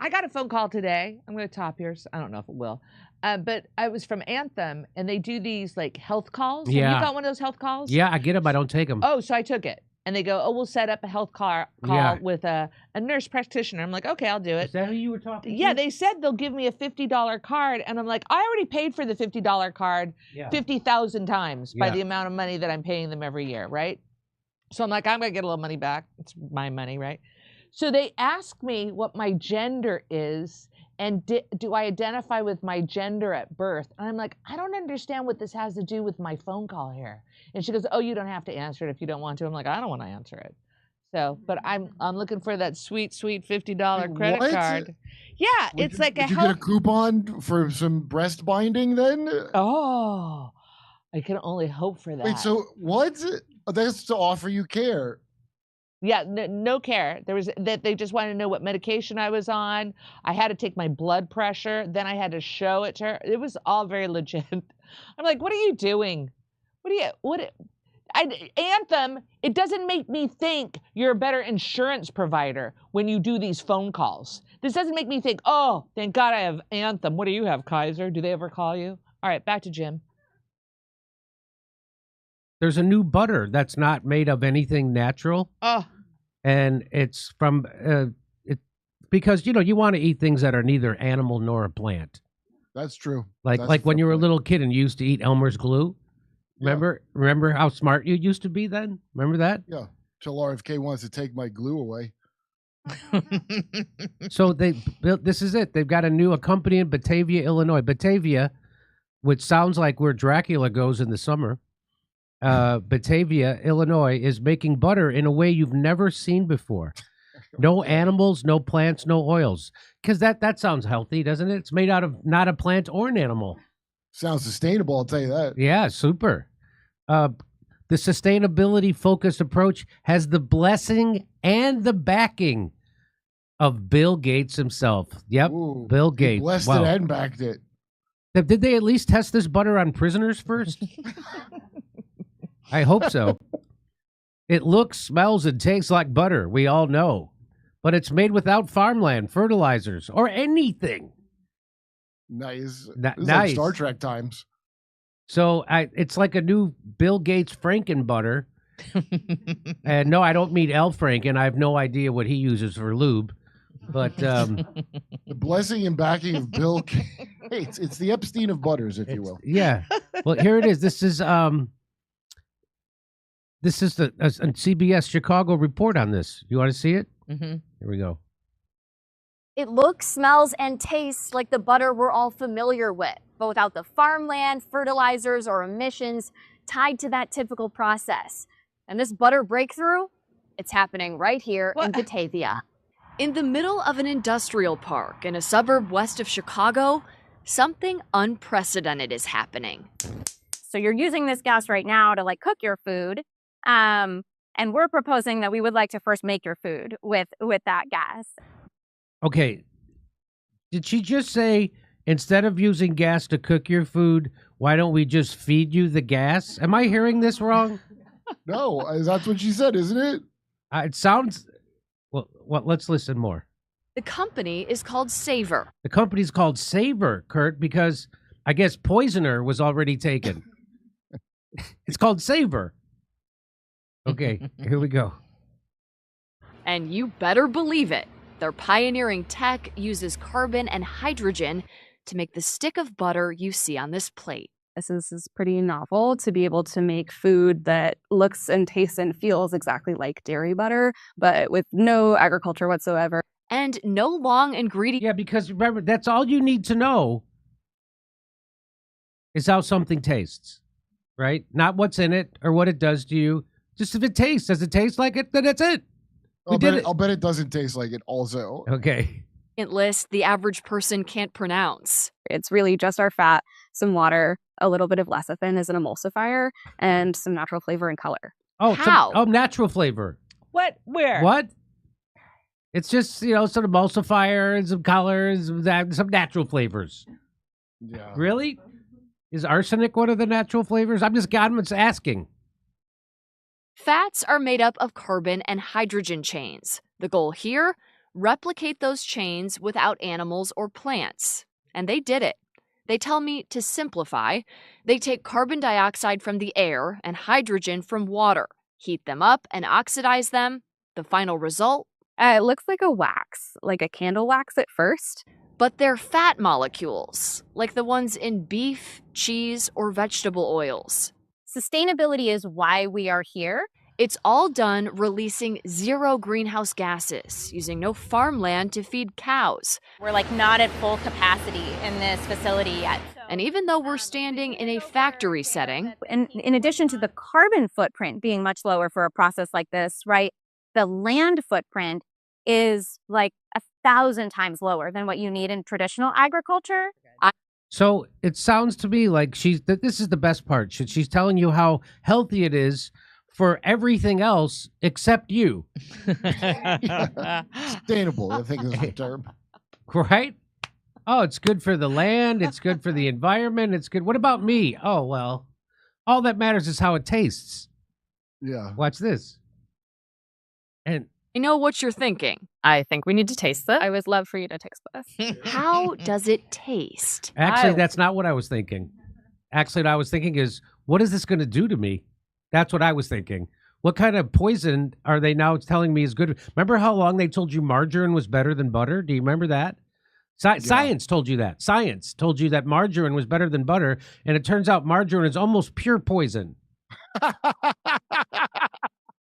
I got a phone call today. I'm going to top yours. I don't know if it will. But I was from Anthem, and they do these like health calls. Have you got one of those health calls? Yeah, I get them. I don't take them. Oh, so I took it. And they go, oh, we'll set up a health call with a nurse practitioner. I'm like, okay, I'll do it. Is that who you were talking to? Yeah, they said they'll give me a $50 card. And I'm like, I already paid for the $50 card 50,000 times by the amount of money that I'm paying them every year, right? So I'm like, I'm going to get a little money back. It's my money, right? So they ask me what my gender is and do I identify with my gender at birth? And I'm like, I don't understand what this has to do with my phone call here. And she goes, oh, you don't have to answer it if you don't want to. I'm like, I don't want to answer it. So, but I'm looking for that sweet $50 credit card. Yeah, it's like did you get a coupon for some breast binding then? Oh, I can only hope for that. Wait, so what? That's to offer you care. Yeah, no care. There was that they just wanted to know what medication I was on. I had to take my blood pressure. Then I had to show it to her. It was all very legit. I'm like, what are you doing? Anthem, it doesn't make me think you're a better insurance provider when you do these phone calls. This doesn't make me think, oh, thank God I have Anthem. What do you have, Kaiser? Do they ever call you? All right, back to Jim. There's a new butter that's not made of anything natural. Oh. And it's from, because, you want to eat things that are neither animal nor a plant. That's true. Like when you were a little kid and you used to eat Elmer's glue. Remember how smart you used to be then? Remember that? Yeah. Till RFK wants to take my glue away. So they built, this is it. They've got a company in Batavia, Illinois. Batavia, which sounds like where Dracula goes in the summer. Batavia, Illinois, is making butter in a way you've never seen before. No animals, no plants, no oils. Because that sounds healthy, doesn't it? It's made out of not a plant or an animal. Sounds sustainable, I'll tell you that. Yeah, super. The sustainability-focused approach has the blessing and the backing of Bill Gates himself. Yep, Ooh, Bill Gates. Blessed it and backed it. Did they at least test this butter on prisoners first? I hope so. It looks, smells, and tastes like butter, we all know. But it's made without farmland, fertilizers, or anything. Nice. Nice. Like Star Trek times. So it's like a new Bill Gates Franken butter. And no, I don't mean L. Franken. I have no idea what he uses for lube. But the blessing and backing of Bill Gates. It's the Epstein of butters, if you will. Yeah. Well, here it is. This is the CBS Chicago report on this. You want to see it? Mm-hmm. Here we go. It looks, smells, and tastes like the butter we're all familiar with, but without the farmland, fertilizers, or emissions tied to that typical process. And this butter breakthrough, it's happening right here in Batavia. In the middle of an industrial park in a suburb west of Chicago, something unprecedented is happening. So you're using this gas right now to cook your food. And we're proposing that we would like to first make your food with that gas. Okay. Did she just say, instead of using gas to cook your food, why don't we just feed you the gas? Am I hearing this wrong? No, that's what she said, isn't it? It sounds... Well, let's listen more. The company is called Savor. The company's called Savor, Kurt, because I guess Poisoner was already taken. It's called Savor. Okay, here we go. And you better believe it. Their pioneering tech uses carbon and hydrogen to make the stick of butter you see on this plate. This is pretty novel to be able to make food that looks and tastes and feels exactly like dairy butter, but with no agriculture whatsoever. And no long ingredient. Yeah, because remember, that's all you need to know is how something tastes, right? Not what's in it or what it does to you. Just if it tastes. Does it taste like it? Then that's it. I'll bet it doesn't taste like it also. Okay. List the average person can't pronounce. It's really just our fat, some water, a little bit of lecithin as an emulsifier, and some natural flavor and color. Oh, how? Natural flavor. What? Where? What? It's just, some emulsifier and some colors, some natural flavors. Yeah. Really? Is arsenic one of the natural flavors? I'm just asking. Fats are made up of carbon and hydrogen chains. The goal here? replicate those chains without animals or plants. And they did it. They tell me, to simplify, they take carbon dioxide from the air and hydrogen from water, heat them up and oxidize them. The final result? It looks like a wax, like a candle wax at first. But they're fat molecules, like the ones in beef, cheese, or vegetable oils. Sustainability is why we are here. It's all done releasing zero greenhouse gases, using no farmland to feed cows. We're not at full capacity in this facility yet. And even though we're standing in a factory setting, And in addition to the carbon footprint being much lower for a process like this, right, the land footprint is 1,000 times lower than what you need in traditional agriculture. So it sounds to me like this is the best part. She's telling you how healthy it is for everything else except you. Sustainable, I think is the term. Right? Oh, it's good for the land. It's good for the environment. It's good. What about me? Oh, well, all that matters is how it tastes. Yeah. Watch this. And I know what you're thinking. I think we need to taste it. I would love for you to taste this. How does it taste? actually, that's not what I was thinking. Actually, what I was thinking is, what is this going to do to me? That's what I was thinking. What kind of poison are they now telling me is good? Remember how long they told you margarine was better than butter? Do you remember that? Science told you that. Science told you that margarine was better than butter, and it turns out margarine is almost pure poison.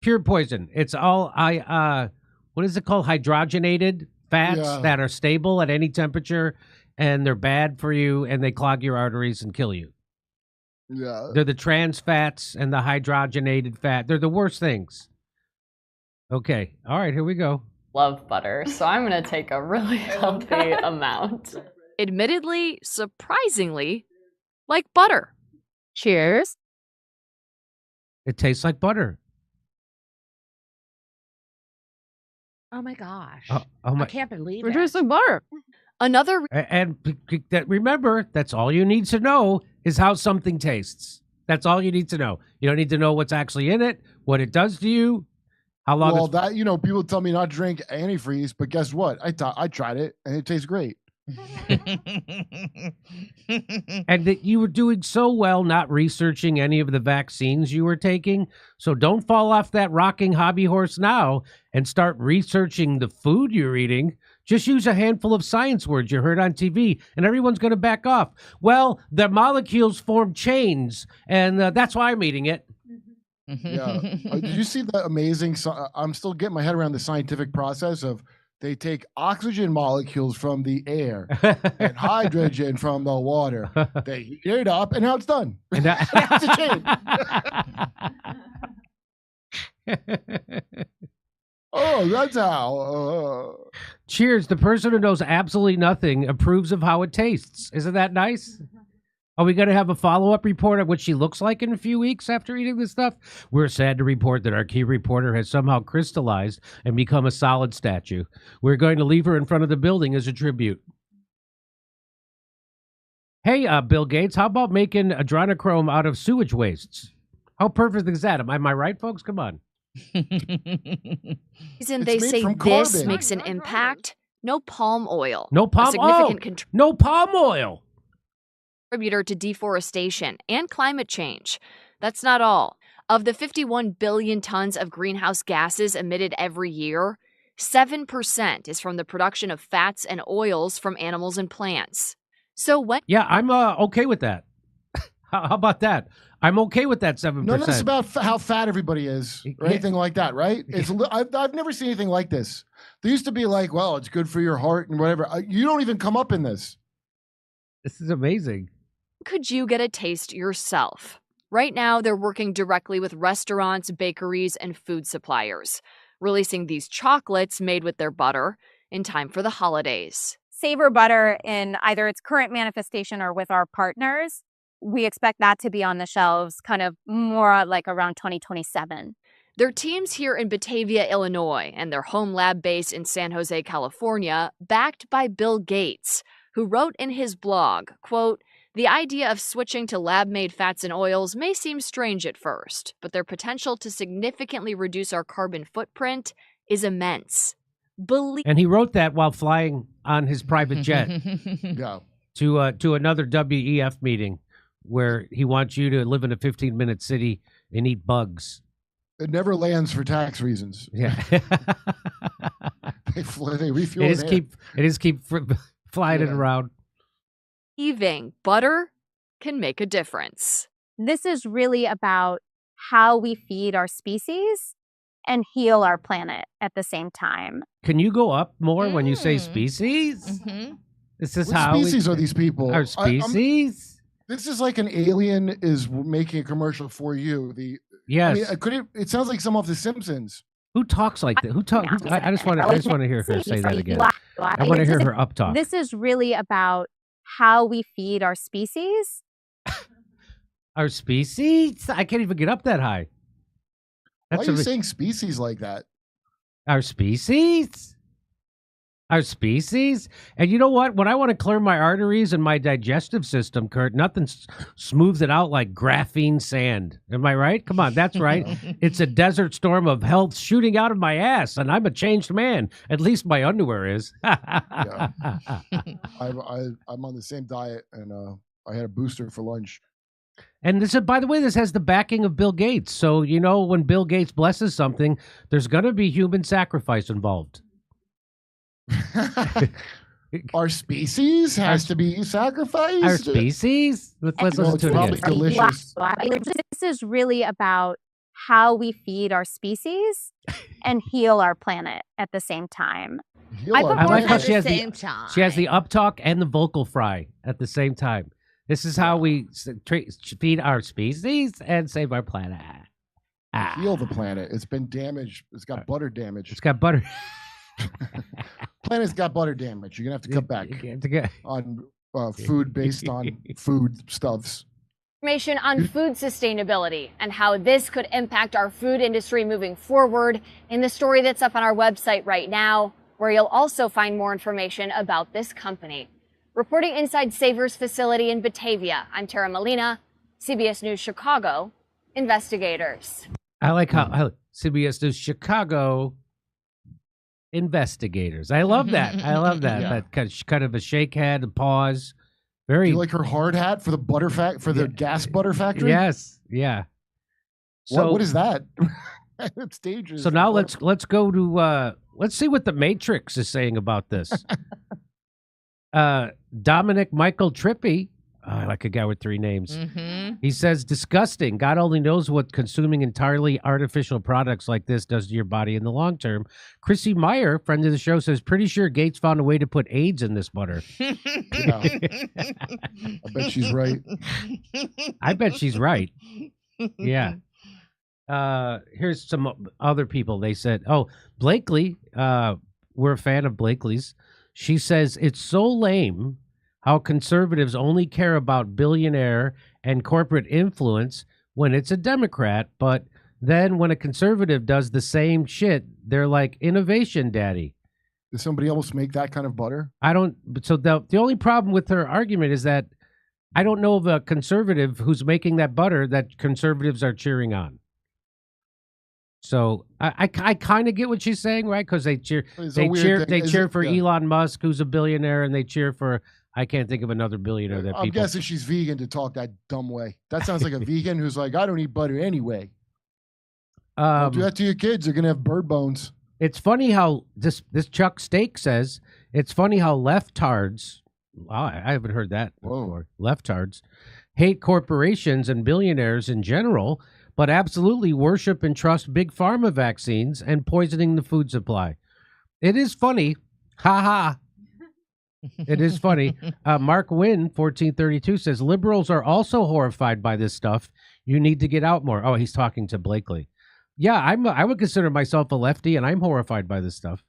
Pure poison. It's all what is it called? Hydrogenated fats that are stable at any temperature, and they're bad for you, and they clog your arteries and kill you. Yeah. They're the trans fats and the hydrogenated fat. They're the worst things. Okay. All right, here we go. Love butter, so I'm going to take a really healthy amount. Admittedly, surprisingly, like butter. Cheers. It tastes like butter. Oh my gosh. Oh I my. can't believe It it. tastes like butter. Another And remember, that's all you need to know is how something tastes. That's all you need to know. You don't need to know what's actually in it, what it does to you, how long Well, it's... that people tell me not to drink antifreeze, but guess what? I tried it and it tastes great. And that you were doing so well not researching any of the vaccines you were taking. So don't fall off that rocking hobby horse now and start researching the food you're eating. Just use a handful of science words you heard on TV, and everyone's going to back off. Well, the molecules form chains, and that's why I'm eating it. Yeah. Did you see the amazing? I'm still getting my head around the scientific process of they take oxygen molecules from the air and hydrogen from the water. They heat it up, and now it's done. And That's a chain. Oh, that's how. Cheers. The person who knows absolutely nothing approves of how it tastes. Isn't that nice? Are we going to have a follow-up report of what she looks like in a few weeks after eating this stuff? We're sad to report that our key reporter has somehow crystallized and become a solid statue. We're going to leave her in front of the building as a tribute. Hey, Bill Gates, how about making adrenochrome out of sewage wastes? How perfect is that? Am I right, folks? Come on. reason It's they made say from this carbon. makes an impact, no palm oil. No palm oil. Significant No palm oil. contributor to deforestation and climate change. That's not all. Of the 51 billion tons of greenhouse gases emitted every year, 7% is from the production of fats and oils from animals and plants. So when Yeah, I'm okay with that. How about that? I'm okay with that 7%. None of this about how fat everybody is or Yeah. anything like that, right? It's I've never seen anything like this. They used to be like, well, it's good for your heart and whatever. You don't even come up in this. This is amazing. could you get a taste yourself? Right now, they're working directly with restaurants, bakeries, and food suppliers, releasing these chocolates made with their butter in time for the holidays. Savor butter in either its current manifestation or with our partners. We expect that to be on the shelves kind of more like around 2027. Their teams here in Batavia, Illinois, and their home lab base in San Jose, California, backed by Bill Gates, who wrote in his blog, quote, "The idea of switching to lab-made fats and oils may seem strange at first, but their potential to significantly reduce our carbon footprint is immense. believe. And he wrote that while flying on his private jet Yeah. to another WEF meeting where he wants you to live in a 15-minute city and eat bugs. It never lands for tax reasons. Yeah. They refuel it. It is keep flying it around. Believing butter can make a difference. This is really about how we feed our species and heal our planet at the same time. Can you go up more when you say species? Mm-hmm. This is What how species are these people? Our species? This is like an alien is making a commercial for you. Yes. I mean, it sounds like some of The Simpsons. Who talks like that? I just want to hear her say that again. I want to hear her up talk. This is really about how we feed our species. Our species? I can't even get up that high. Why are you saying species like that? Our species? Our species? And you know what? When I want to clear my arteries and my digestive system, Kurt, nothing smooths it out like graphene sand. Am I right? Come on, that's right. It's a desert storm of health shooting out of my ass, and I'm a changed man. At least my underwear is. Yeah. I'm on the same diet, and I had a booster for lunch. And this, by the way, this has the backing of Bill Gates. So, you know, when Bill Gates blesses something, there's going to be human sacrifice involved. Our species has to be sacrificed. Our species? Let's listen to it probably again. delicious. This is really about how we feed our species and heal our planet at the same time. I like how she has time. she has the uptalk and the vocal fry at the same time. This is how we feed our species and save our planet. Heal the planet. It's been damaged. It's got butter damage. It's got butter. Planet's got butter damage. You're going to have to cut back on food based on food stuffs. Information on food sustainability and how this could impact our food industry moving forward in the story that's up on our website right now, where you'll also find more information about this company. Reporting inside Savers facility in Batavia, I'm Tara Molina, CBS News Chicago, investigators. I like how CBS News Chicago investigators. I love that. I love that. Yeah. That kind of a shake head, a pause. Very. Do you like her hard hat for the the gas butter factory? Yes. Yeah. So what is that? It's dangerous. So now let's go to let's see what the Matrix is saying about this. Dominic Michael Trippi, I like a guy with three names. Mm-hmm. He says, disgusting. God only knows what consuming entirely artificial products like this does to your body in the long term. Chrissy Meyer, friend of the show, says, pretty sure Gates found a way to put AIDS in this butter. Yeah. I bet she's right. I bet she's right. Yeah. Here's some other people. They said, Blakely, we're a fan of Blakely's. She says, it's so lame how conservatives only care about billionaire and corporate influence when it's a Democrat, but then when a conservative does the same shit, they're like, innovation, daddy. Does somebody else make that kind of butter? I don't. So the only problem with her argument is that I don't know of a conservative who's making that butter that conservatives are cheering on. So I kind of get what she's saying, right? Because they cheer for Elon Musk, who's a billionaire, and they cheer for, I can't think of another billionaire that I'm guessing she's vegan to talk that dumb way. That sounds like a vegan who's like, I don't eat butter anyway. Don't do that to your kids. They're gonna have bird bones. It's funny how this Chuck Steak says, it's funny how leftards, I haven't heard that before, leftards, hate corporations and billionaires in general, but absolutely worship and trust big pharma vaccines and poisoning the food supply. It is funny. Ha ha. It is funny. Mark Wynn, 1432, says, liberals are also horrified by this stuff. You need to get out more. Oh, he's talking to Blakely. Yeah, I would consider myself a lefty, and I'm horrified by this stuff.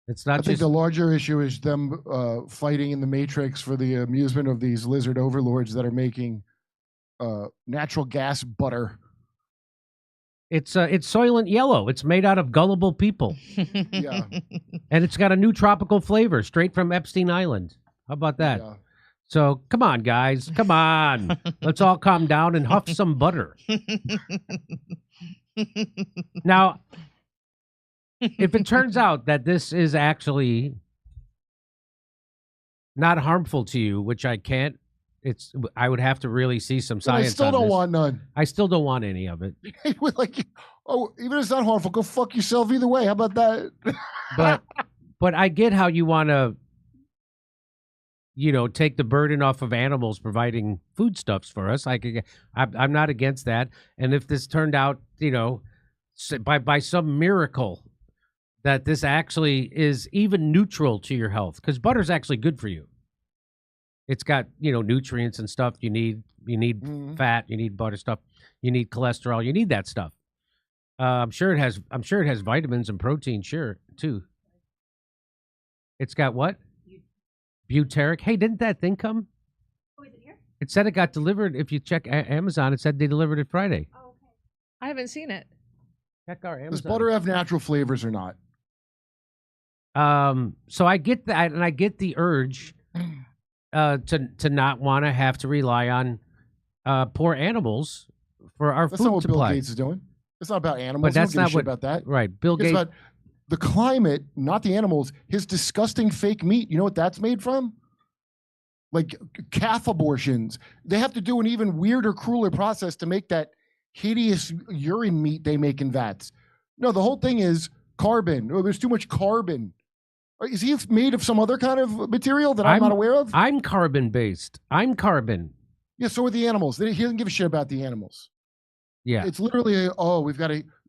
It's not I think the larger issue is them fighting in the Matrix for the amusement of these lizard overlords that are making natural gas butter. It's Soylent Yellow. It's made out of gullible people. Yeah. And it's got a new tropical flavor straight from Epstein Island. How about that? Yeah. So come on, guys. Come on. Let's all calm down and huff some butter. Now, if it turns out that this is actually not harmful to you, which I can't, I would have to really see some But science. I still on don't this. want none. I still don't want any of it. Like, oh, even if it's not harmful, go fuck yourself either way. How about that? But I get how you want to, take the burden off of animals providing foodstuffs for us. I'm not against that. And if this turned out, by some miracle, that this actually is even neutral to your health, because butter's actually good for you. It's got nutrients and stuff you need. You need fat. You need butter stuff. You need cholesterol. You need that stuff. I'm sure it has vitamins and protein. Sure, too. It's got what? Butyric. Hey, didn't that thing come? Oh, is it here? It said it got delivered. If you check Amazon, it said they delivered it Friday. Oh, okay. I haven't seen it. Check our Amazon. Does butter have natural flavors or not? So I get that, and I get the urge to not want to have to rely on poor animals for our That's food not what supply. Bill Gates is doing. It's not about animals. But that's He don't not give a shit what about that. Right, Bill It's Gates. about the climate, not the animals. His disgusting fake meat. You know what that's made from? Like calf abortions. They have to do an even weirder, crueler process to make that hideous urine meat they make in vats. No, the whole thing is carbon. Oh, there's too much carbon. Is he made of some other kind of material that I'm not aware of? I'm carbon based. I'm carbon. Yeah, so are the animals. He doesn't give a shit about the animals. Yeah. It's literally,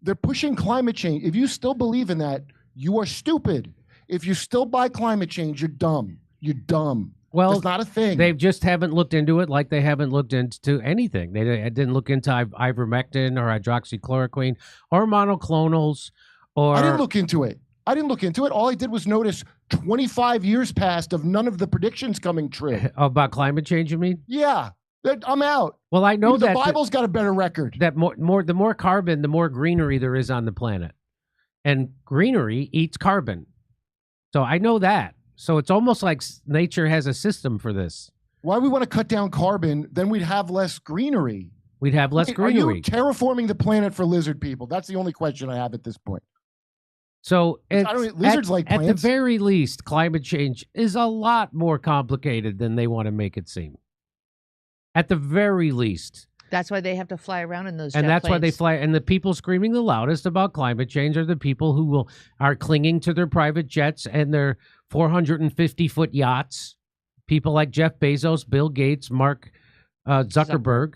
they're pushing climate change. If you still believe in that, you are stupid. If you still buy climate change, you're dumb. You're dumb. Well, it's not a thing. They just haven't looked into it like they haven't looked into anything. They didn't look into ivermectin or hydroxychloroquine or monoclonals or... I didn't look into it. All I did was notice 25 years passed of none of the predictions coming true. About climate change, you mean? Yeah. I'm out. Well, I know the that Bible's got a better record. That the more carbon, the more greenery there is on the planet. And greenery eats carbon. So I know that. So it's almost like nature has a system for this. Why we want to cut down carbon, then we'd have less greenery. We'd have less greenery. Are you terraforming the planet for lizard people? That's the only question I have at this point. So lizards like plants. At the very least, climate change is a lot more complicated than they want to make it seem. At the very least. That's why they have to fly around in those and jet that's why they planes. fly. And the people screaming the loudest about climate change are the people who are clinging to their private jets and their 450-foot yachts. People like Jeff Bezos, Bill Gates, Mark Zuckerberg.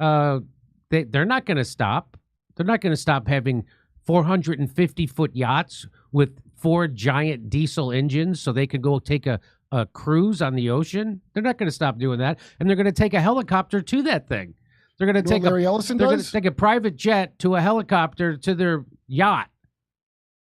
They're not going to stop. They're not going to stop having 450-foot yachts with 4 giant diesel engines so they can go take a cruise on the ocean. They're not going to stop doing that. And they're going to take a helicopter to that thing. They're going to take Larry Ellison they're going does? to take a private jet to a helicopter to their yacht.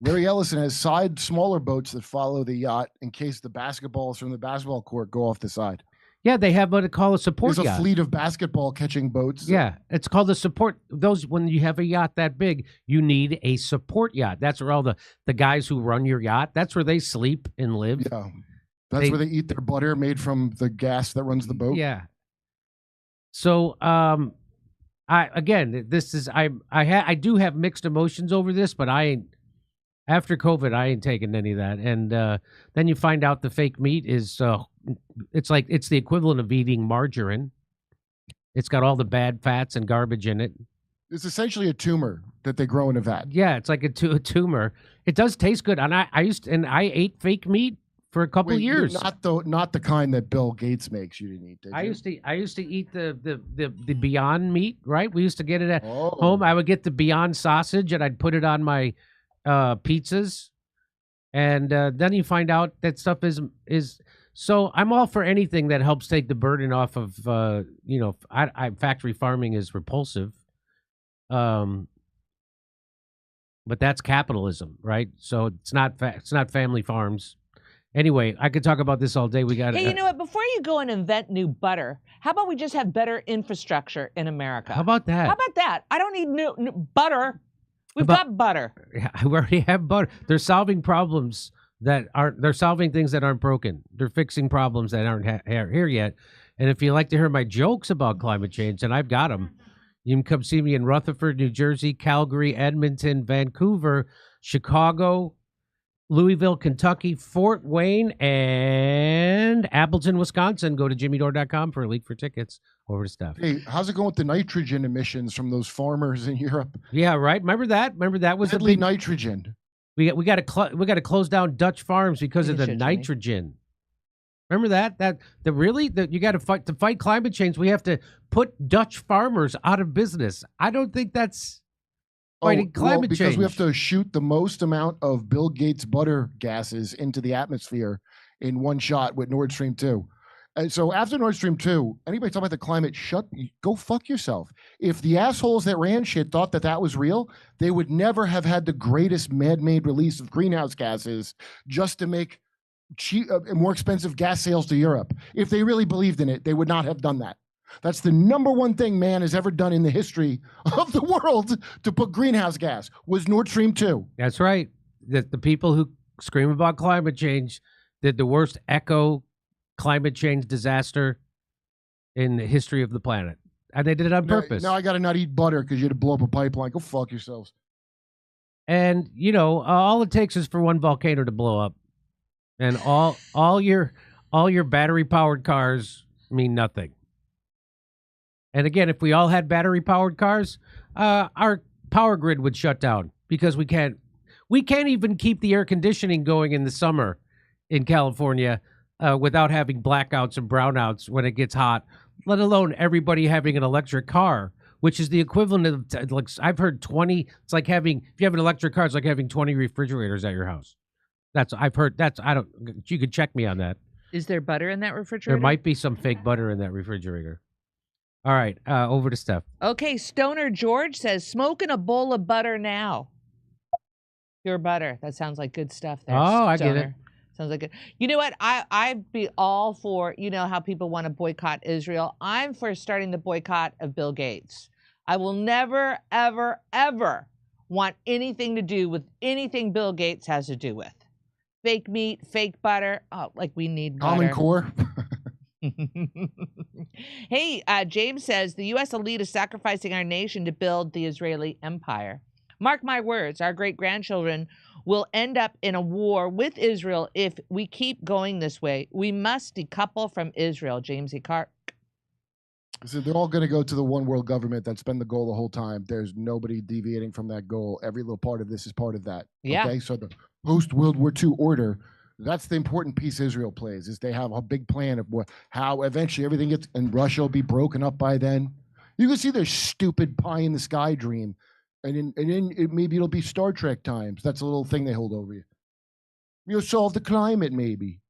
Larry Ellison has smaller boats that follow the yacht in case the basketballs from the basketball court go off the side. Yeah, they have what they call a support There's a yacht. fleet of basketball catching boats. Yeah, it's called a support. When you have a yacht that big, you need a support yacht. That's where all the guys who run your yacht, that's where they sleep and live. Yeah. That's where they eat their butter made from the gas that runs the boat. Yeah. So, I do have mixed emotions over this, but after COVID, I ain't taking any of that. And then you find out the fake meat is, it's the equivalent of eating margarine. It's got all the bad fats and garbage in it. It's essentially a tumor that they grow in a vat. Yeah, it's like a tumor. It does taste good, and I ate fake meat for a couple years. Not the kind that Bill Gates makes. You didn't eat. Did you? I used to eat the Beyond meat. Right, we used to get it at home. I would get the Beyond sausage, and I'd put it on my pizzas, and then you find out that stuff is. So I'm all for anything that helps take the burden off of factory farming is repulsive. But that's capitalism, right? So it's not family farms. Anyway, I could talk about this all day. We got. Hey, you know what? Before you go and invent new butter, how about we just have better infrastructure in America? How about that? I don't need new butter. We've got butter. I already have butter. They're solving problems they're solving things that aren't broken. They're fixing problems that aren't here yet. And if you like to hear my jokes about climate change, and I've got them, you can come see me in Rutherford, New Jersey, Calgary, Edmonton, Vancouver, Chicago, Louisville, Kentucky, Fort Wayne, and Appleton, Wisconsin. Go to jimmydore.com for a link for tickets. Over to Steph. Hey, how's it going with the nitrogen emissions from those farmers in Europe? Yeah, right. Remember that? Remember that was Deadly the big nitrogen. we got to close down Dutch farms because of the nitrogen. Remember that you got to fight climate change. We have to put Dutch farmers out of business. I don't think that's fighting climate change. Because we have to shoot the most amount of Bill Gates butter gases into the atmosphere in one shot with Nord Stream 2. And so after Nord Stream 2, anybody talking about the climate, go fuck yourself. If the assholes that ran shit thought that that was real, they would never have had the greatest man-made release of greenhouse gases just to make cheap, more expensive gas sales to Europe. If they really believed in it, they would not have done that. That's the number one thing man has ever done in the history of the world to put greenhouse gas was Nord Stream 2. That's right. The people who scream about climate change did the worst climate change disaster in the history of the planet. And they did it on purpose. Now I got to not eat butter because you had to blow up a pipeline. Go fuck yourselves. And, all it takes is for one volcano to blow up. And all your battery-powered cars mean nothing. And again, if we all had battery-powered cars, our power grid would shut down because we can't even keep the air conditioning going in the summer in California without having blackouts and brownouts when it gets hot, let alone everybody having an electric car, which is the equivalent of, like, I've heard 20, it's like if you have an electric car, it's like having 20 refrigerators at your house. You could check me on that. Is there butter in that refrigerator? There might be some fake butter in that refrigerator. All right, over to Steph. Okay, Stoner George says, smoking a bowl of butter now. Pure butter. That sounds like good stuff there, Oh, I Stoner. get it. Sounds like it. You know what? I'd be all for, how people want to boycott Israel. I'm for starting the boycott of Bill Gates. I will never, ever, ever want anything to do with anything Bill Gates has to do with. Fake meat, fake butter. Oh, like we need butter. Common Core. Hey, James says, the U.S. elite is sacrificing our nation to build the Israeli empire. Mark my words, our great-grandchildren will end up in a war with Israel if we keep going this way. We must decouple from Israel, James E. Clark. So they're all going to go to the one world government. That's been the goal the whole time. There's nobody deviating from that goal. Every little part of this is part of that. Yeah. Okay, so the post-World War II order, that's the important piece Israel plays, is they have a big plan of how eventually everything gets, and Russia will be broken up by then. You can see their stupid pie-in-the-sky dream. And then maybe it'll be Star Trek times. That's a little thing they hold over you. You'll solve the climate, maybe.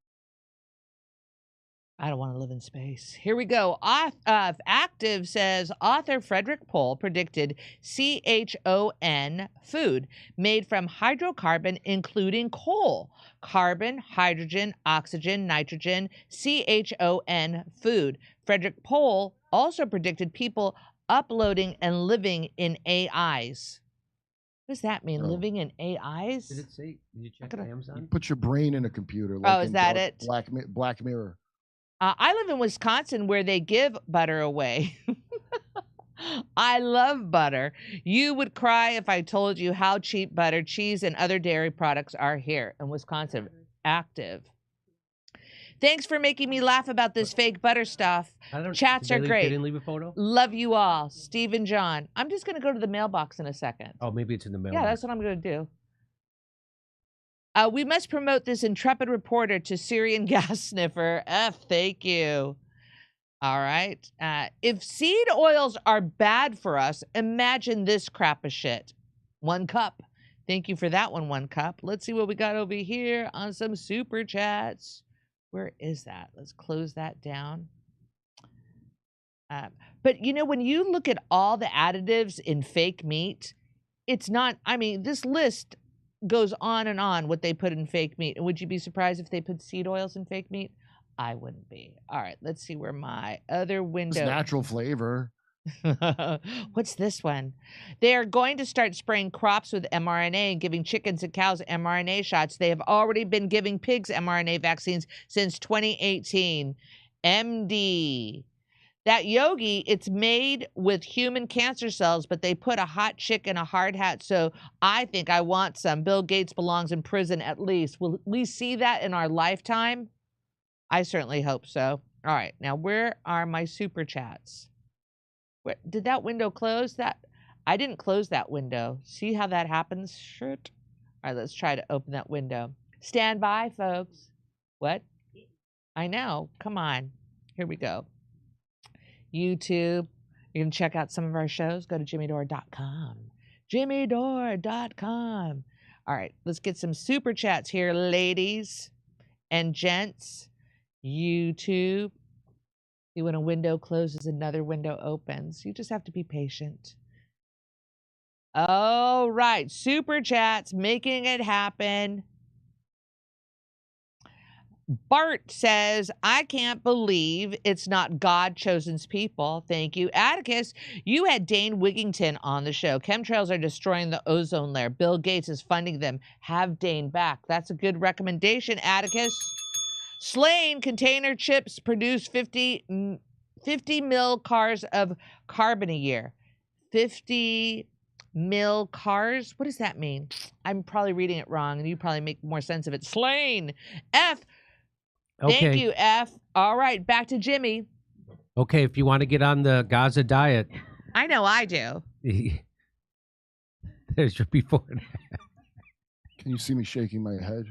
I don't want to live in space. Here we go. Active says, author Frederick Pohl predicted CHON food made from hydrocarbon, including coal, carbon, hydrogen, oxygen, nitrogen, CHON food. Frederick Pohl also predicted people uploading and living in AIs. What does that mean? Living in AIs? Did it say? Did you check Amazon? You put your brain in a computer. Like is that it? Black Mirror. I live in Wisconsin where they give butter away. I love butter. You would cry if I told you how cheap butter, cheese, and other dairy products are here in Wisconsin. Active. Thanks for making me laugh about this fake butter stuff. Chats are great. They didn't leave a photo? Love you all. Steve and John. I'm just going to go to the mailbox in a second. Oh, maybe it's in the mailbox. Yeah, that's what I'm going to do. We must promote this intrepid reporter to Syrian gas sniffer. Thank you. All right. If seed oils are bad for us, imagine this crap of shit. 1 cup. Thank you for that one, 1 cup. Let's see what we got over here on some super chats. Where is that? Let's close that down. But, when you look at all the additives in fake meat, it's not, this list goes on and on what they put in fake meat. And would you be surprised if they put seed oils in fake meat? I wouldn't be. All right, let's see where my other window. It's natural flavor. What's this one? They are going to start spraying crops with mRNA and giving chickens and cows mRNA shots. They have already been giving pigs mRNA vaccines since 2018. MD. That yogi, it's made with human cancer cells, but they put a hot chick in a hard hat. So I think I want some. Bill Gates belongs in prison at least. Will we see that in our lifetime? I certainly hope so. All right, now where are my super chats? Did that window close? I didn't close that window. See how that happens? Shit. All right, let's try to open that window. Stand by, folks. What? I know. Come on. Here we go. YouTube. You can check out some of our shows. Go to jimmydore.com. jimmydore.com. All right, let's get some super chats here, ladies and gents. YouTube. See, when a window closes, another window opens. You just have to be patient. All right, super chats, making it happen. Bart says, I can't believe it's not God-chosen's people. Thank you. Atticus, you had Dane Wigington on the show. Chemtrails are destroying the ozone layer. Bill Gates is funding them. Have Dane back. That's a good recommendation, Atticus. Slain container chips produce 50 mil cars of carbon a year. 50 mil cars? What does that mean? I'm probably reading it wrong, and you probably make more sense of it. Slain. F. Okay. Thank you, F. All right, back to Jimmy. Okay, if you want to get on the Gaza diet. I know I do. There's your before and Can you see me shaking my head?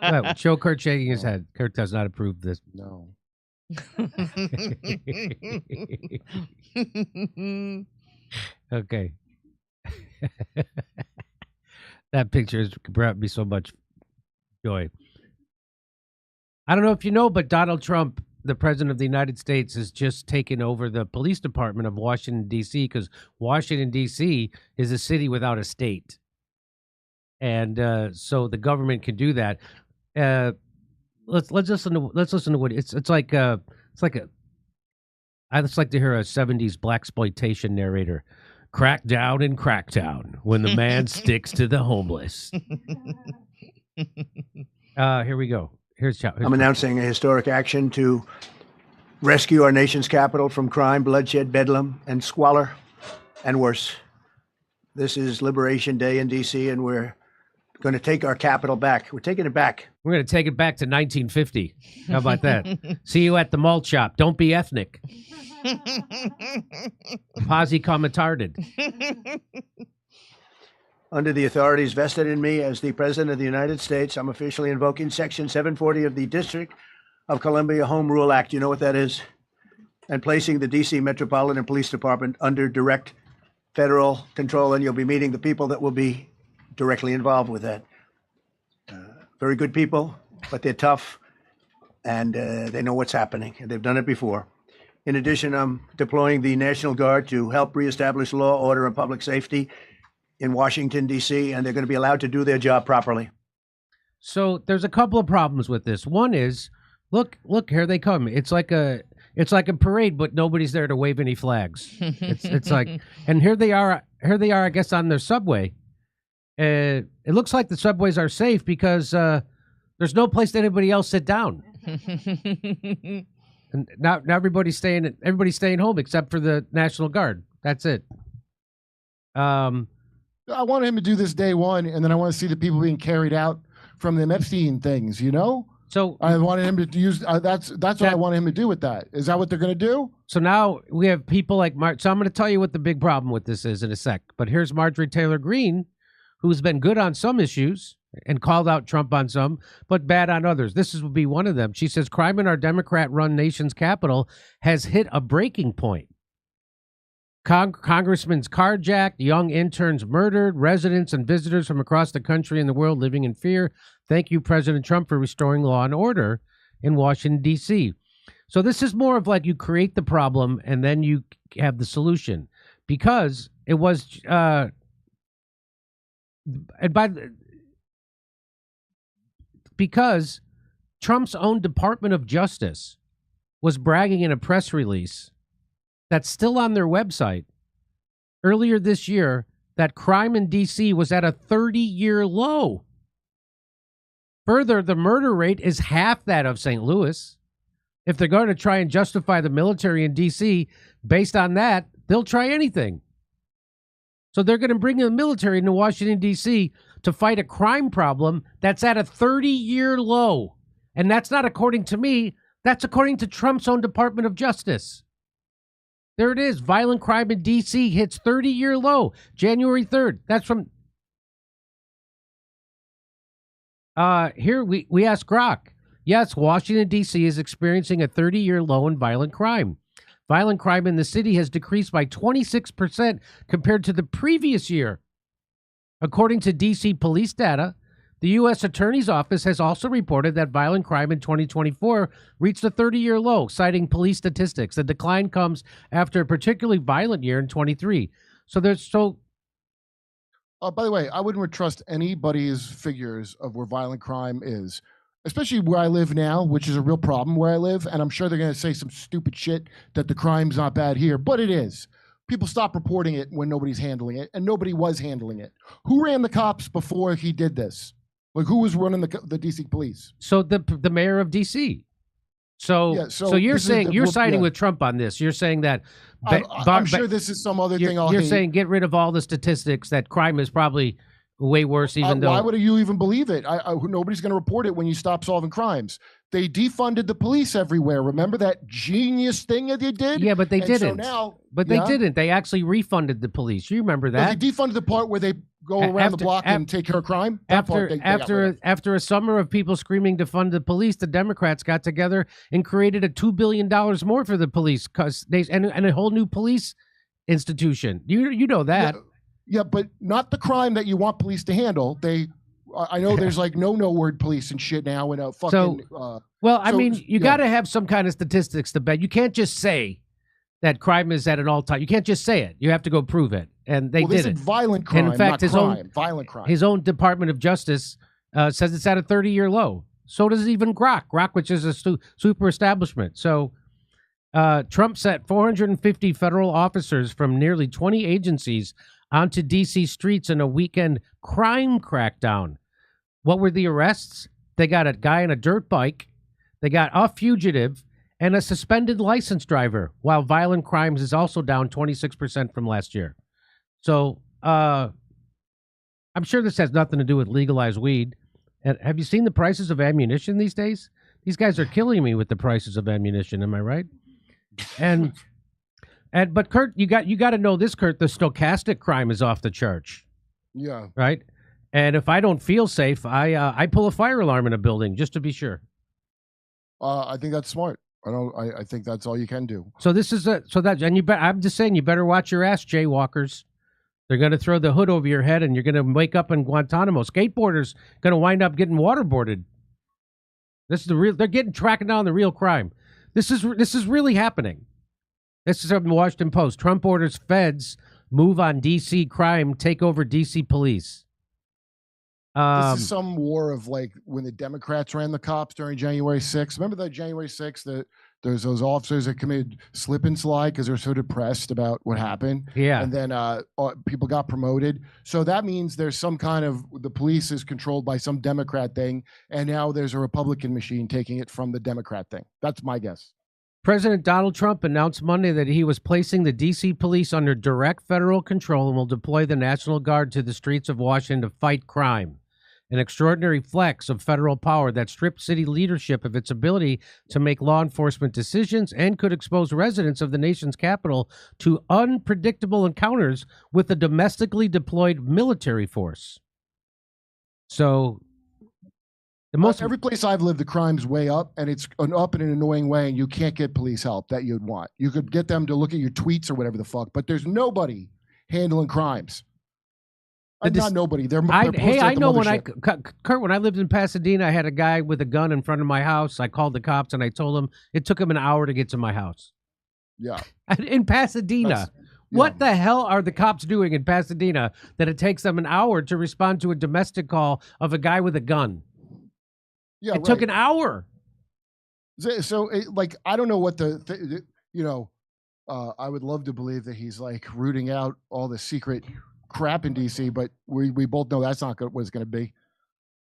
well, show Kurt shaking his head. Kurt does not approve this. No. Okay. That picture has brought me so much joy. I don't know if you know, but Donald Trump, the president of the United States, has just taken over the police department of Washington, D.C., because Washington, D.C. is a city without a state. And so the government can do that. Let's listen to what it's like. I just like to hear a '70s blaxploitation narrator. Crackdown and Crackdown when the man sticks to the homeless. Here we go. Here's I'm announcing a historic action to rescue our nation's capital from crime, bloodshed, bedlam, and squalor, and worse. This is Liberation Day in D.C., and we're going to take our capital back. We're taking it back. We're going to take it back to 1950. How about that? See you at the malt shop. Don't be ethnic. Posse comitarded. Under the authorities vested in me as the President of the United States, I'm officially invoking Section 740 of the District of Columbia Home Rule Act. You know what that is? And placing the D.C. Metropolitan Police Department under direct federal control, and you'll be meeting the people that will be directly involved with that. Very good people, but they're tough, and they know what's happening, and they've done it before. In addition, I'm deploying the National Guard to help reestablish law, order, and public safety in Washington, D.C., and they're going to be allowed to do their job properly. So there's a couple of problems with this. One is, look, here they come. It's like a parade, but nobody's there to wave any flags. It's like, and here they are, I guess, on their subway. It looks like the subways are safe because there's no place that anybody else sit down. And now everybody's staying home except for the National Guard. That's it. I want him to do this day one, and then I want to see the people being carried out from the Epstein things, you know? So I wanted him to use, that's what I want him to do with that. Is that what they're going to do? So now we have people like so I'm going to tell you what the big problem with this is in a sec. But here's Marjorie Taylor Greene, who's been good on some issues and called out Trump on some, but bad on others. This would be one of them. She says crime in our Democrat-run nation's capital has hit a breaking point. Congressmen's carjacked, young interns murdered, residents and visitors from across the country and the world living in fear. Thank you, President Trump, for restoring law and order in Washington, D.C. So this is more of like you create the problem and then you have the solution, because it was because Trump's own Department of Justice was bragging in a press release that's still on their website earlier this year that crime in D.C. was at a 30-year low. Further, the murder rate is half that of St. Louis. If they're going to try and justify the military in D.C. based on that, they'll try anything. So they're going to bring the military into Washington, D.C. to fight a crime problem that's at a 30-year low. And that's not according to me. That's according to Trump's own Department of Justice. There it is. Violent crime in D.C. hits 30-year low, January 3rd. That's from... Here we ask Grok. Yes, Washington, D.C. is experiencing a 30-year low in violent crime. Violent crime in the city has decreased by 26% compared to the previous year. According to D.C. police data, the U.S. Attorney's Office has also reported that violent crime in 2024 reached a 30-year low, citing police statistics. The decline comes after a particularly violent year in 23. So there's by the way, I wouldn't trust anybody's figures of where violent crime is, especially where I live now, which is a real problem where I live. And I'm sure they're going to say some stupid shit that the crime's not bad here, but it is. People stop reporting it when nobody's handling it, and nobody was handling it. Who ran the cops before he did this? Like, who was running the DC police? So the mayor of DC. So, Yeah, so you're saying you're siding with Trump on this. You're saying that I'm sure this is some other thing. You're saying get rid of all the statistics that crime is probably way worse, even though. Why would you even believe it? Nobody's going to report it when you stop solving crimes. They defunded the police everywhere. Remember that genius thing that they did? Yeah, but they didn't. So now, they didn't. They actually refunded the police. You remember that? They defunded the part where they go around the block and take care of crime. After a summer of people screaming to fund the police, the Democrats got together and created a $2 billion more for the police and a whole new police institution. You know that. Yeah, but not the crime that you want police to handle. I know there's like no word police and shit now in a fucking. I mean, you got to have some kind of statistics to bet. You can't just say that crime is at an all-time. You can't just say it. You have to go prove it, and they did it. Violent crime, and in fact, violent crime. His own Department of Justice says it's at a 30-year low. So does even Grok, which is a super establishment. So Trump set 450 federal officers from nearly 20 agencies onto D.C. streets in a weekend crime crackdown. What were the arrests? They got a guy on a dirt bike, they got a fugitive, and a suspended license driver, while violent crimes is also down 26% from last year. So I'm sure this has nothing to do with legalized weed. And have you seen the prices of ammunition these days? These guys are killing me with the prices of ammunition, am I right? But Kurt, you got to know this, Kurt. The stochastic crime is off the charts. Yeah. Right. And if I don't feel safe, I pull a fire alarm in a building just to be sure. I think that's smart. I think that's all you can do. So this is I'm just saying you better watch your ass, jaywalkers. They're going to throw the hood over your head, and you're going to wake up in Guantanamo. Skateboarders going to wind up getting waterboarded. This is they're tracking down the real crime. This is really happening. This is from the Washington Post. Trump orders feds move on D.C. crime, take over D.C. police. This is some war of like when the Democrats ran the cops during January 6th. Remember that January 6th, there's those officers that committed slip and slide because they're so depressed about what happened. Yeah. And then people got promoted. So that means there's some kind of, the police is controlled by some Democrat thing. And now there's a Republican machine taking it from the Democrat thing. That's my guess. President Donald Trump announced Monday that he was placing the D.C. police under direct federal control and will deploy the National Guard to the streets of Washington to fight crime. An extraordinary flex of federal power that stripped city leadership of its ability to make law enforcement decisions and could expose residents of the nation's capital to unpredictable encounters with a domestically deployed military force. So, every place I've lived, the crime's way up, and it's up in an annoying way, and you can't get police help that you'd want. You could get them to look at your tweets or whatever the fuck, but there's nobody handling crimes. Not nobody. I know Kurt, when I lived in Pasadena, I had a guy with a gun in front of my house. I called the cops and I told him it took him an hour to get to my house. Yeah. In Pasadena. What the hell are the cops doing in Pasadena that it takes them an hour to respond to a domestic call of a guy with a gun? Yeah, it took an hour. So I don't know what I would love to believe that he's like rooting out all the secret crap in DC, but we both know that's not what it's going to be.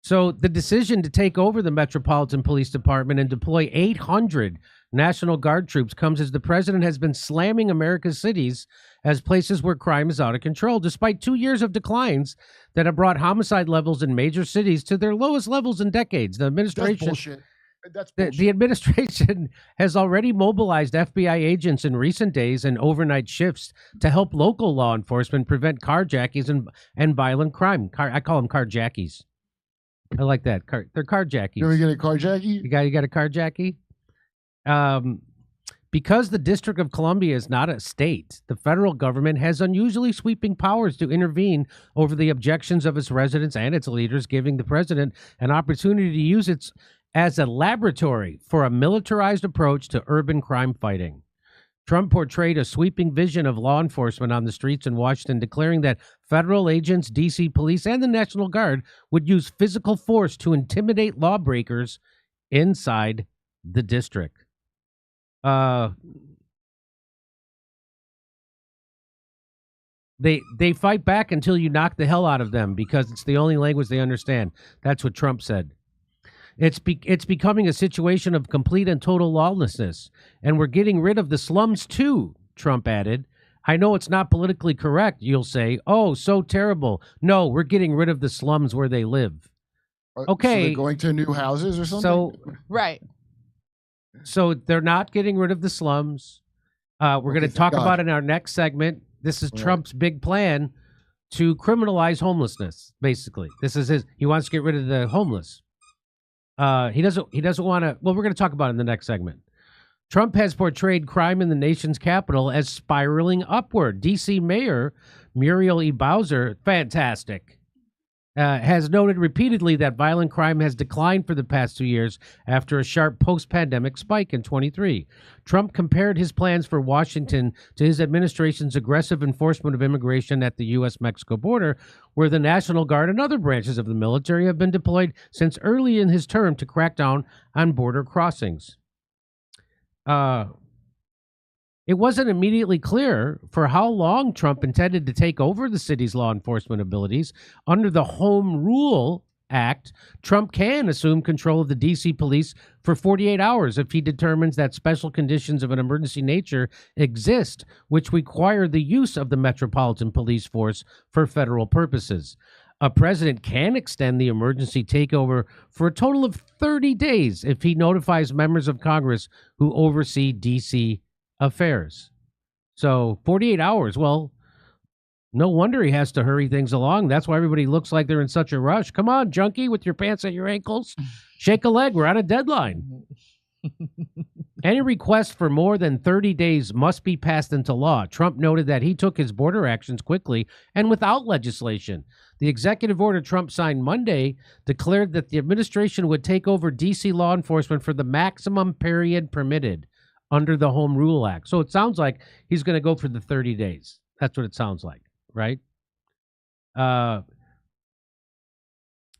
So the decision to take over the Metropolitan Police Department and deploy 800 National Guard troops comes as the president has been slamming America's cities as places where crime is out of control, despite 2 years of declines that have brought homicide levels in major cities to their lowest levels in decades. The administration, That's bullshit. That's bullshit. the administration has already mobilized FBI agents in recent days and overnight shifts to help local law enforcement prevent carjackings and violent crime. I call them carjackies. I like that. They're carjackies. You ever get a carjackie? You got a carjackie? Because the District of Columbia is not a state, the federal government has unusually sweeping powers to intervene over the objections of its residents and its leaders, giving the president an opportunity to use it as a laboratory for a militarized approach to urban crime fighting. Trump portrayed a sweeping vision of law enforcement on the streets in Washington, declaring that federal agents, D.C. police, and the National Guard would use physical force to intimidate lawbreakers inside the district. They fight back until you knock the hell out of them because it's the only language they understand. That's what Trump said. It's becoming a situation of complete and total lawlessness, and we're getting rid of the slums too, Trump added. I know it's not politically correct, you'll say. Oh, so terrible. No, we're getting rid of the slums where they live. Okay. So they're going to new houses or something? So, Right. So they're not getting rid of the slums. We're going to talk about in our next segment. This is Trump's big plan to criminalize homelessness, basically. This is he wants to get rid of the homeless. He doesn't want to. Well, we're going to talk about it in the next segment. Trump has portrayed crime in the nation's capital as spiraling upward. D.C. Mayor Muriel E. Bowser, fantastic, has noted repeatedly that violent crime has declined for the past 2 years after a sharp post-pandemic spike in 23. Trump compared his plans for Washington to his administration's aggressive enforcement of immigration at the U.S.-Mexico border, where the National Guard and other branches of the military have been deployed since early in his term to crack down on border crossings. It wasn't immediately clear for how long Trump intended to take over the city's law enforcement abilities. Under the Home Rule Act, Trump can assume control of the D.C. police for 48 hours if he determines that special conditions of an emergency nature exist, which require the use of the Metropolitan Police Force for federal purposes. A president can extend the emergency takeover for a total of 30 days if he notifies members of Congress who oversee D.C. affairs. So 48 hours. Well, no wonder he has to hurry things along. That's why everybody looks like they're in such a rush. Come on, junkie, with your pants at your ankles. Shake a leg. We're on a deadline. Any request for more than 30 days must be passed into law. Trump noted that he took his border actions quickly and without legislation. The executive order Trump signed Monday declared that the administration would take over D.C. law enforcement for the maximum period permitted under the Home Rule Act. So it sounds like he's going to go for the 30 days. That's what it sounds like, right?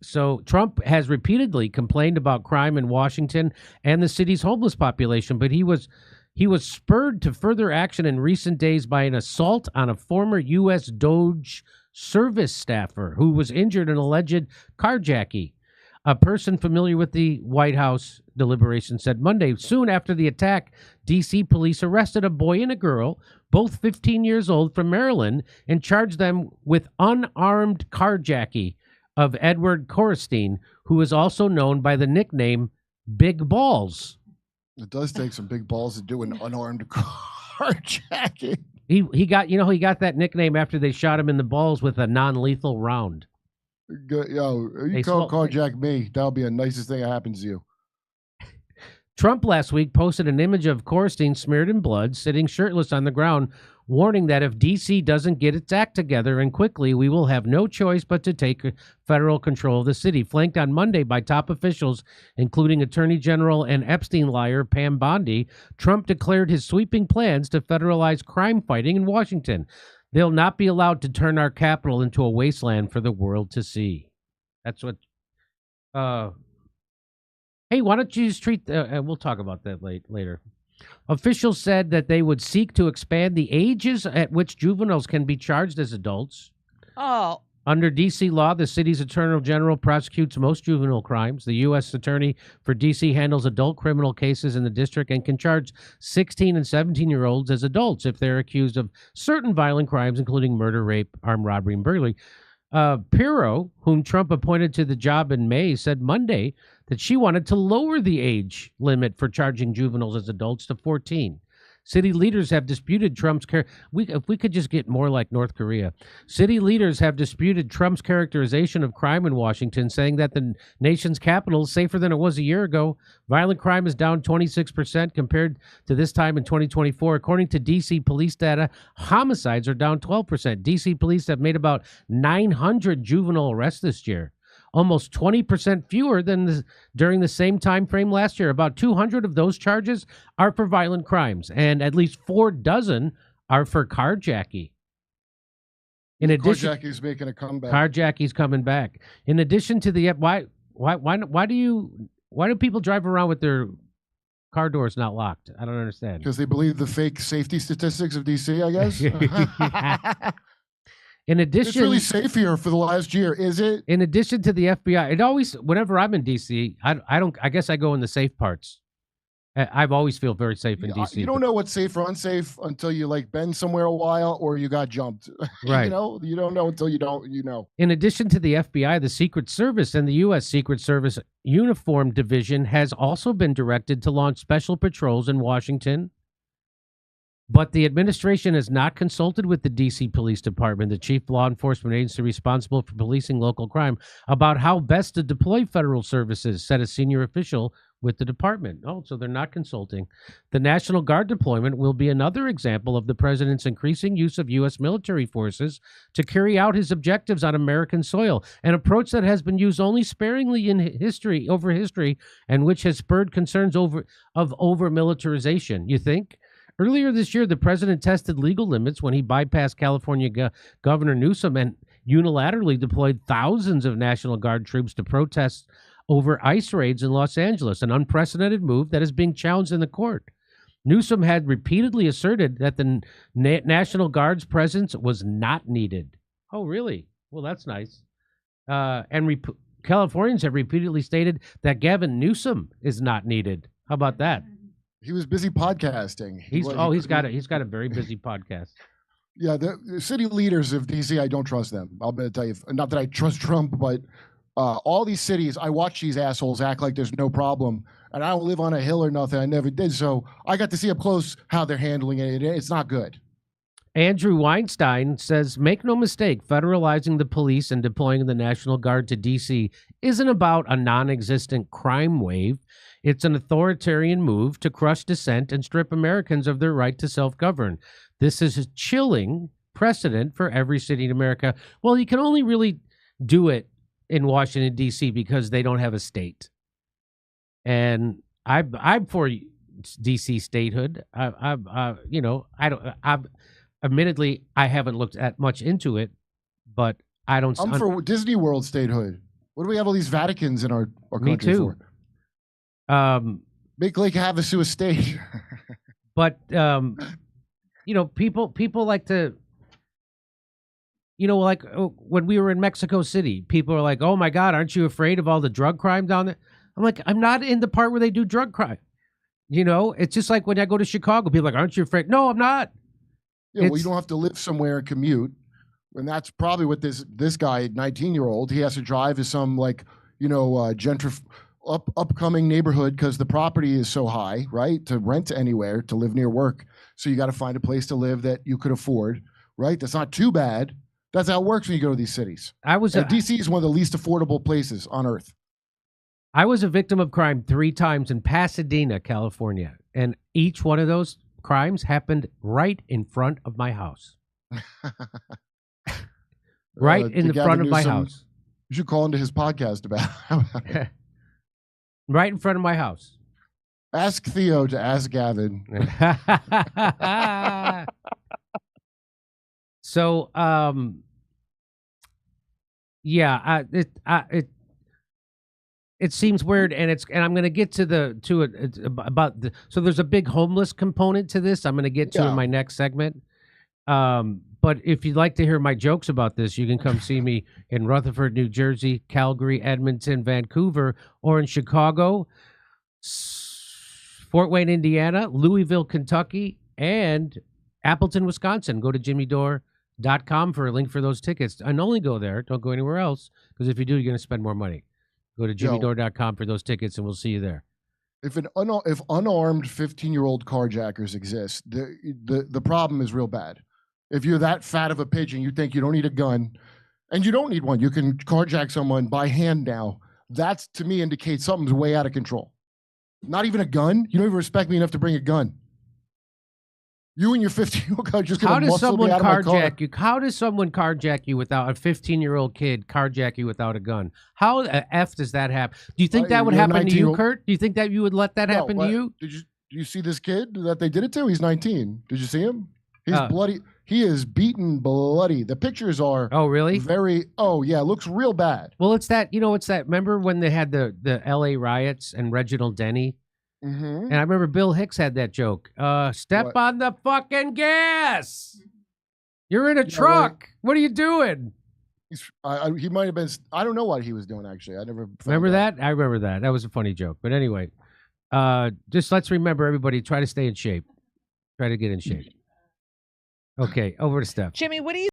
So Trump has repeatedly complained about crime in Washington and the city's homeless population, but he was spurred to further action in recent days by an assault on a former U.S. DOJ service staffer who was injured in alleged carjacking. A person familiar with the White House deliberation said Monday, soon after the attack, D.C. police arrested a boy and a girl, both 15 years old, from Maryland, and charged them with unarmed carjacking of Edward Corstein, who is also known by the nickname Big Balls. It does take some big balls to do an unarmed carjacking. He got that nickname after they shot him in the balls with a non-lethal round. Yo, you carjack me, that'll be the nicest thing that happens to you. Trump last week posted an image of Corstein smeared in blood, sitting shirtless on the ground, warning that if D.C. doesn't get its act together and quickly, we will have no choice but to take federal control of the city. Flanked on Monday by top officials, including Attorney General and Epstein liar Pam Bondi, Trump declared his sweeping plans to federalize crime fighting in Washington. They'll not be allowed to turn our capital into a wasteland for the world to see. That's what... Hey, why don't you just treat... we'll talk about that later. Officials said that they would seek to expand the ages at which juveniles can be charged as adults. Oh, Under D.C. law, the city's attorney general prosecutes most juvenile crimes. The U.S. attorney for D.C. handles adult criminal cases in the district and can charge 16 and 17-year-olds as adults if they're accused of certain violent crimes, including murder, rape, armed robbery, and burglary. Pirro, whom Trump appointed to the job in May, said Monday that she wanted to lower the age limit for charging juveniles as adults to 14. City leaders have disputed Trump's if we could just get more like North Korea. City leaders have disputed Trump's characterization of crime in Washington, saying that the nation's capital is safer than it was a year ago. Violent crime is down 26% compared to this time in 2024. According to D.C. police data, homicides are down 12%. D.C. police have made about 900 juvenile arrests this year, almost 20% fewer than during the same time frame last year. About 200 of those charges are for violent crimes, and at least 4 dozen are for carjacking. In addition, carjacking's making a comeback. Carjacking's coming back. In addition to the why do people drive around with their car doors not locked? I don't understand. Because they believe the fake safety statistics of DC, I guess. In addition, it's really safe here for the last year, is it? In addition to the FBI, it always, whenever I'm in DC, I guess I go in the safe parts. I've always feel very safe in DC. You don't know what's safe or unsafe until you been somewhere a while or you got jumped. Right. You don't know until you know. In addition to the FBI, the Secret Service and the U.S. Secret Service Uniform Division has also been directed to launch special patrols in Washington. But the administration has not consulted with the D.C. Police Department, the chief law enforcement agency responsible for policing local crime, about how best to deploy federal services, said a senior official with the department. Oh, so they're not consulting. The National Guard deployment will be another example of the president's increasing use of U.S. military forces to carry out his objectives on American soil, an approach that has been used only sparingly in history, and which has spurred concerns over militarization. You think? Earlier this year, the president tested legal limits when he bypassed California Governor Newsom and unilaterally deployed thousands of National Guard troops to protest over ICE raids in Los Angeles, an unprecedented move that is being challenged in the court. Newsom had repeatedly asserted that the National Guard's presence was not needed. Oh, really? Well, that's nice. Californians have repeatedly stated that Gavin Newsom is not needed. How about that? He was busy podcasting. He's got a very busy podcast. Yeah, the city leaders of DC, I don't trust them. I'm going to tell you, not that I trust Trump, but all these cities, I watch these assholes act like there's no problem, and I don't live on a hill or nothing. I never did, so I got to see up close how they're handling it. It's not good. Andrew Weinstein says, make no mistake, federalizing the police and deploying the National Guard to D.C. isn't about a non-existent crime wave. It's an authoritarian move to crush dissent and strip Americans of their right to self-govern. This is a chilling precedent for every city in America. Well, you can only really do it in Washington, D.C. because they don't have a state. And I'm for D.C. statehood. Admittedly, I haven't looked at much into it, but I don't. I'm for Disney World statehood. What do we have all these Vaticans in our country me too. for? Make Lake Havasu a state. But people like to, when we were in Mexico City, people are like, "Oh my God, aren't you afraid of all the drug crime down there?" I'm like, I'm not in the part where they do drug crime. It's just like when I go to Chicago, people are like, "Aren't you afraid?" No, I'm not. Yeah, well, you don't have to live somewhere and commute, and that's probably what this guy, 19-year-old, he has to drive to some upcoming neighborhood because the property is so high, right? To rent anywhere, to live near work, so you got to find a place to live that you could afford, right? That's not too bad. That's how it works when you go to these cities. DC is one of the least affordable places on earth. I was a victim of crime 3 times in Pasadena, California, and each one of those crimes happened right in front of my house. Right in the front of my house. You should call into his podcast about it. Right in front of my house. Ask Theo to ask Gavin. So, it seems weird, and I'm going to get to it so there's a big homeless component to this. I'm going to get to in my next segment. But if you'd like to hear my jokes about this, you can come see me in Rutherford, New Jersey, Calgary, Edmonton, Vancouver, or in Chicago, Fort Wayne, Indiana, Louisville, Kentucky, and Appleton, Wisconsin. Go to jimmydore.com for a link for those tickets. And only go there. Don't go anywhere else, because if you do, you're going to spend more money. Go to jimmydore.com for those tickets, and we'll see you there. If unarmed 15-year-old carjackers exist, the problem is real bad. If you're that fat of a pigeon, you think you don't need a gun, and you don't need one. You can carjack someone by hand now. That, to me, indicates something's way out of control. Not even a gun? You don't even respect me enough to bring a gun. You and your 15-year-old car just going to muscle me out of my car. How does someone carjack you without a 15-year-old kid carjack you without a gun? How the F does that happen? Do you think that would happen to you, Kurt? Do you think that you would let that happen to you? Do you see this kid that they did it to? He's 19. Did you see him? He's bloody. He is beaten bloody. The pictures are really? It looks real bad. Well, it's that, remember when they had the LA riots and Reginald Denny? Mm-hmm. And I remember Bill Hicks had that joke. Step on the fucking gas. You're in a truck. What are you doing? He might have been. I don't know what he was doing, actually. I never remember that. I remember that. That was a funny joke. But anyway, just let's remember, everybody, try to stay in shape. Try to get in shape. Okay, over to Steph. Jimmy, what do you